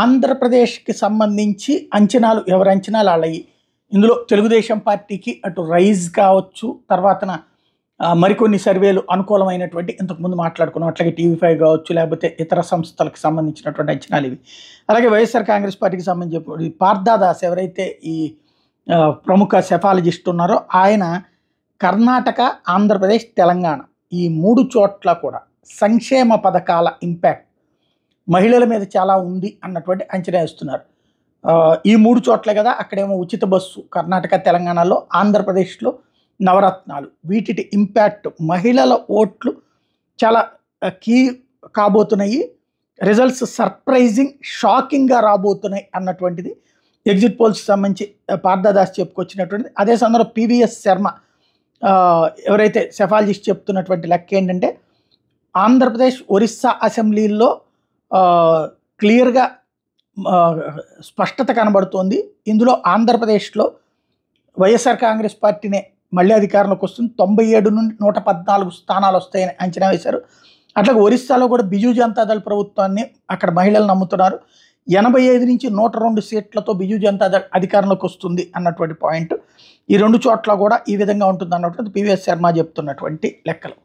ఆంధ్రప్రదేశ్‌కి సంబంధించి అంచనాలు ఎవరి అంచనాలు ఆళ్ళయి. ఇందులో తెలుగుదేశం పార్టీకి అటు రైజ్ కావచ్చు, తర్వాతన మరికొన్ని సర్వేలు అనుకూలమైనటువంటి ఇంతకుముందు మాట్లాడుకున్నాం. అట్లాగే టీవీ5 కావచ్చు, లేకపోతే ఇతర సంస్థలకు సంబంధించినటువంటి అంచనాలు ఇవి. అలాగే వైఎస్ఆర్ కాంగ్రెస్ పార్టీకి సంబంధించి పార్థదాస్ ఎవరైతే ఈ ప్రముఖ సెఫాలజిస్ట్ ఉన్నారో ఆయన కర్ణాటక, ఆంధ్రప్రదేశ్, తెలంగాణ ఈ 3 చోట్ల కూడా సంక్షేమ పథకాల ఇంపాక్ట్ మహిళల మీద చాలా ఉంది అన్నటువంటి అంచనా వేస్తున్నారు. ఈ 3 చోట్లే కదా, అక్కడేమో ఉచిత బస్సు కర్ణాటక, తెలంగాణలో, ఆంధ్రప్రదేశ్లో నవరత్నాలు. వీటి ఇంపాక్ట్ మహిళల ఓట్లు చాలా కీ కాబోతున్నాయి. రిజల్ట్స్ సర్ప్రైజింగ్, షాకింగ్గా రాబోతున్నాయి అన్నటువంటిది ఎగ్జిట్ పోల్స్కి సంబంధించి పార్థదాస్ చెప్పుకొచ్చినటువంటిది. అదే సందర్భంలో పివిఎస్ శర్మ ఎవరైతే సెఫాలజిస్ట్ చెప్తున్నటువంటి లెక్క ఏంటంటే ఆంధ్రప్రదేశ్, ఒరిస్సా అసెంబ్లీల్లో క్లియర్గా స్పష్టత కనబడుతోంది. ఇందులో ఆంధ్రప్రదేశ్లో వైఎస్ఆర్ కాంగ్రెస్ పార్టీనే మళ్ళీ అధికారంలోకి వస్తుంది. 97 నుండి 114 స్థానాలు వస్తాయని అంచనా వేశారు. అట్లాగే ఒరిస్సాలో కూడా బిజు జనతాదళ్ ప్రభుత్వాన్ని అక్కడ మహిళలు నమ్ముతున్నారు. 85 నుంచి 102 సీట్లతో బిజు జనతాదళ్ అధికారంలోకి వస్తుంది అన్నటువంటి పాయింట్. ఈ 2 చోట్ల కూడా ఈ విధంగా ఉంటుంది అన్నటువంటి పివిఎస్ శర్మ చెప్తున్నటువంటి లెక్కలు.